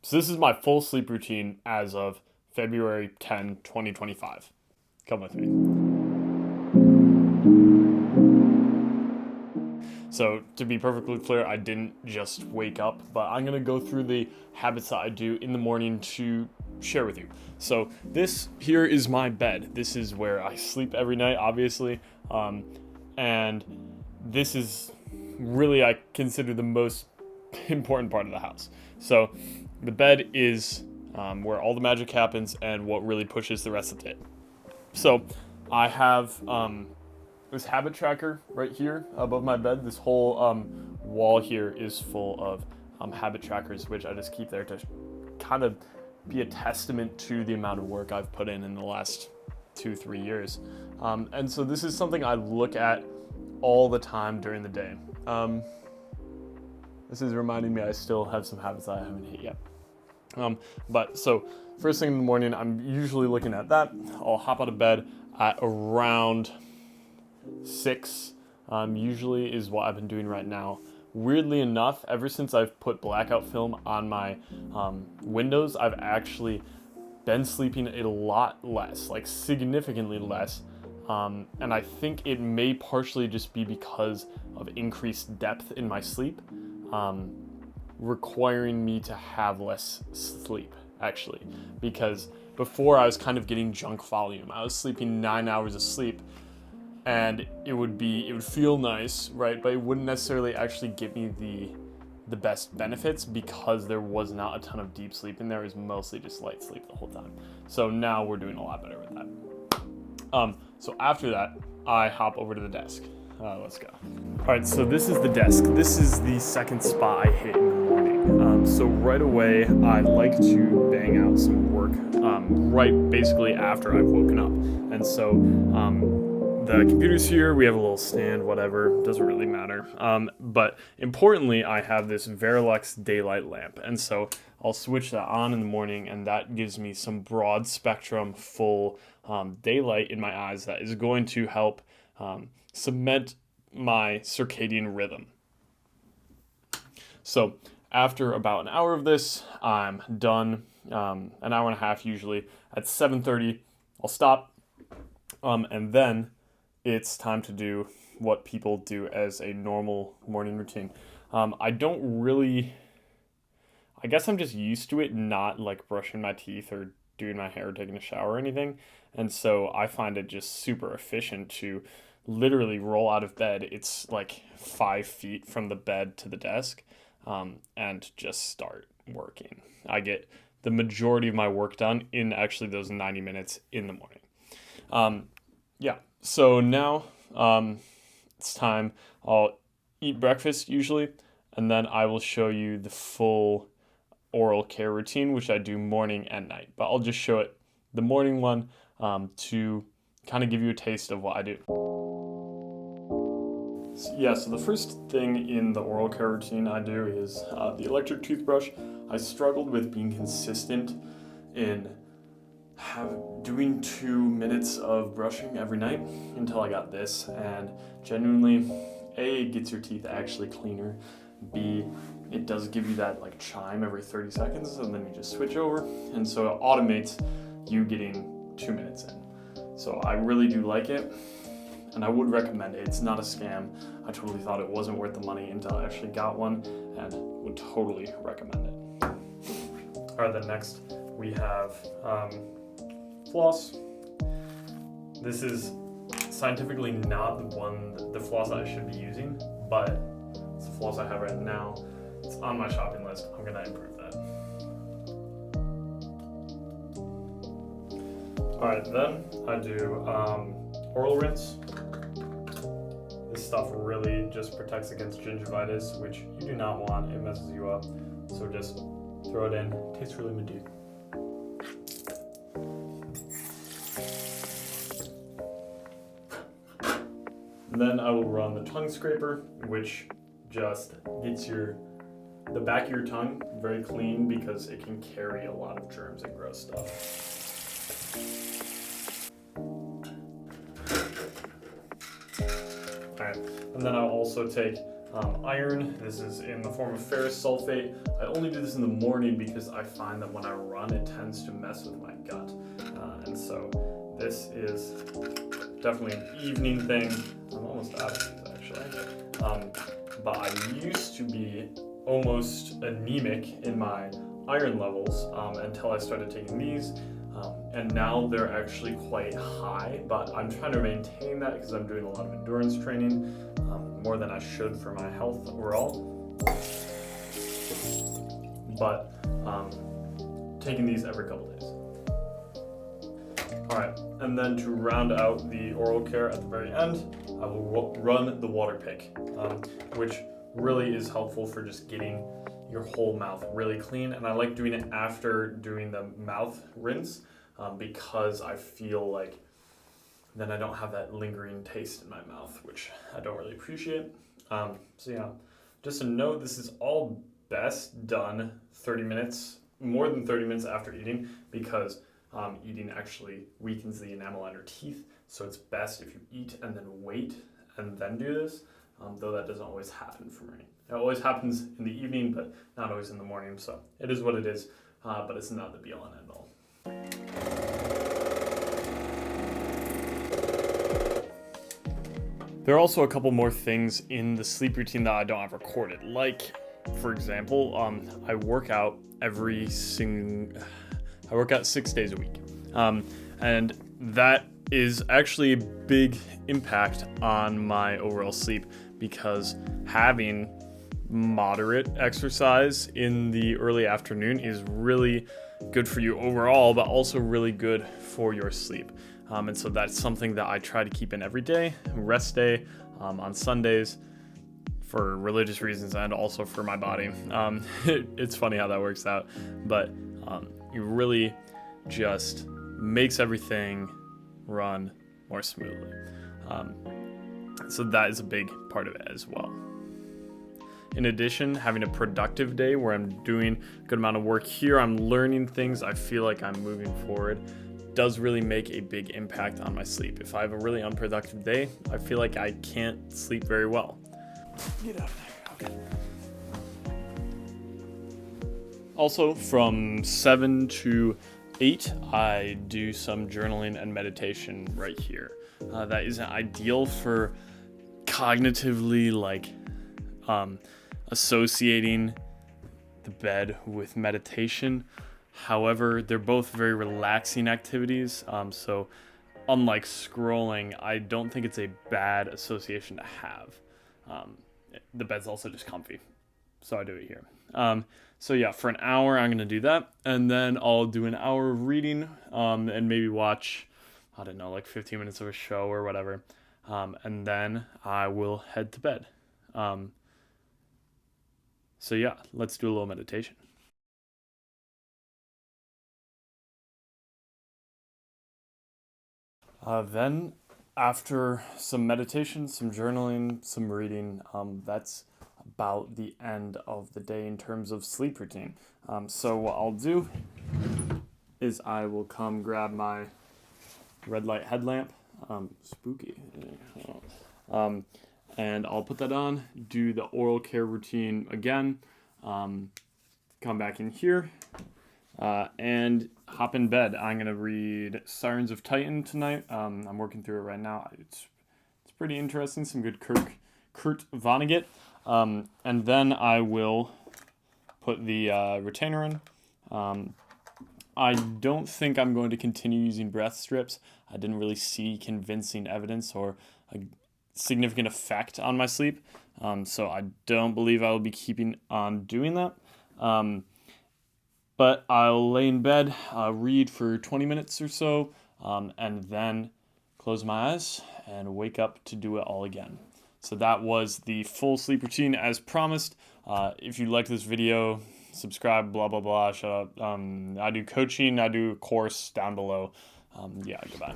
So this is my full sleep routine as of February 10, 2025. Come with me. So to be perfectly clear, I didn't just wake up, but I'm gonna go through the habits that I do in the morning to share with you. So this here is my bed. This is where I sleep every night, obviously. And this is really, I consider, the most important part of the house. So the bed is where all the magic happens and what really pushes the rest of it. So I have this habit tracker right here above my bed. This whole wall here is full of habit trackers, which I just keep there to kind of be a testament to the amount of work I've put in the last 2-3 years. And so this is something I look at all the time during the day. This is reminding me I still have some habits I haven't hit yet. But so first thing in the morning, I'm usually looking at that. I'll hop out of bed at around 6, usually is what I've been doing right now. Weirdly enough, ever since I've put blackout film on my windows, I've actually been sleeping a lot less, like significantly less. And I think it may partially just be because of increased depth in my sleep, requiring me to have less sleep, actually. Because before I was kind of getting junk volume. I was sleeping 9 hours of sleep, and it would feel nice, right? But it wouldn't necessarily actually give me the best benefits because there was not a ton of deep sleep in there. It was mostly just light sleep the whole time. So now we're doing a lot better with that. So after that, I hop over to the desk. Let's go. All right, so this is the desk. This is the second spot I hit in the morning. So right away, I like to bang out some work right basically after I've woken up. And so the computer's here, we have a little stand, whatever, doesn't really matter. But importantly, I have this Verilux daylight lamp. And so I'll switch that on in the morning, and that gives me some broad spectrum, full daylight in my eyes that is going to help cement my circadian rhythm. So after about an hour of this, I'm done. An hour and a half usually. At 7:30, I'll stop, and then it's time to do what people do as a normal morning routine. I don't really, I guess I'm just used to it, not like brushing my teeth or doing my hair or taking a shower or anything. And so I find it just super efficient to literally roll out of bed. It's like 5 feet from the bed to the desk, and just start working. I get the majority of my work done in actually those 90 minutes in the morning. So now it's time. I'll eat breakfast usually, and then I will show you the full oral care routine, which I do morning and night. But I'll just show it the morning one to kind of give you a taste of what I do. So the first thing in the oral care routine I do is the electric toothbrush. I struggled with being consistent in doing 2 minutes of brushing every night until I got this, and genuinely, A, it gets your teeth actually cleaner, B, it does give you that like chime every 30 seconds, and then you just switch over, and so it automates you getting 2 minutes in. So I really do like it, and I would recommend it. It's not a scam. I totally thought it wasn't worth the money until I actually got one, and would totally recommend it. All right, then next we have floss. This is scientifically not the floss that I should be using, but it's the floss I have right now. It's on my shopping list. I'm gonna improve that. All right, then I do oral rinse. This stuff really just protects against gingivitis, which you do not want. It messes you up. So just throw it in. It tastes really minty. And then I will run the tongue scraper, which just gets the back of your tongue very clean because it can carry a lot of germs and gross stuff. Alright, and then I'll also take Iron. This is in the form of ferrous sulfate. I only do this in the morning because I find that when I run, it tends to mess with my gut. And so this is definitely an evening thing. I'm almost out of these actually. But I used to be almost anemic in my iron levels until I started taking these. And now they're actually quite high, but I'm trying to maintain that because I'm doing a lot of endurance training, more than I should for my health overall. But taking these every couple days. All right, and then to round out the oral care at the very end, I will run the water pick, which really is helpful for just getting your whole mouth really clean. And I like doing it after doing the mouth rinse because I feel like then I don't have that lingering taste in my mouth, which I don't really appreciate. So yeah, just a note, this is all best done 30 minutes, more than 30 minutes after eating, because eating actually weakens the enamel on your teeth. So it's best if you eat and then wait and then do this, though that doesn't always happen for me. It always happens in the evening, but not always in the morning. So it is what it is, but it's not the be all and end all. There are also a couple more things in the sleep routine that I don't have recorded. Like, for example, I work out I work out 6 days a week. And that is actually a big impact on my overall sleep because having moderate exercise in the early afternoon is really good for you overall, but also really good for your sleep. And so that's something that I try to keep in every day, rest day, on Sundays, for religious reasons and also for my body. It's funny how that works out, but it really just makes everything run more smoothly. So that is a big part of it as well. In addition, having a productive day where I'm doing a good amount of work here, I'm learning things, I feel like I'm moving forward, does really make a big impact on my sleep. If I have a really unproductive day, I feel like I can't sleep very well. Get out of there. Okay. Also, from 7 to 8, I do some journaling and meditation right here. That isn't ideal for cognitively associating the bed with meditation. However, they're both very relaxing activities. So unlike scrolling, I don't think it's a bad association to have. The bed's also just comfy, so I do it here. So yeah, for an hour, I'm gonna do that, and then I'll do an hour of reading, and maybe watch, I don't know, like 15 minutes of a show or whatever, and then I will head to bed. So yeah, let's do a little meditation. Then, after some meditation, some journaling, some reading, that's about the end of the day in terms of sleep routine. So what I'll do is I will come grab my red light headlamp, spooky, and I'll put that on, do the oral care routine again, come back in here, and hop in bed. I'm gonna read Sirens of Titan tonight. I'm working through it right now. It's pretty interesting. Some good Kurt Vonnegut. And then I will put the retainer in. I don't think I'm going to continue using breath strips. I didn't really see convincing evidence or a significant effect on my sleep. So I don't believe I will be keeping on doing that. But I'll lay in bed, read for 20 minutes or so, and then close my eyes and wake up to do it all again. So that was the full sleep routine as promised. If you like this video, subscribe, blah, blah, blah, shut up. I do coaching, I do a course down below. Yeah, goodbye.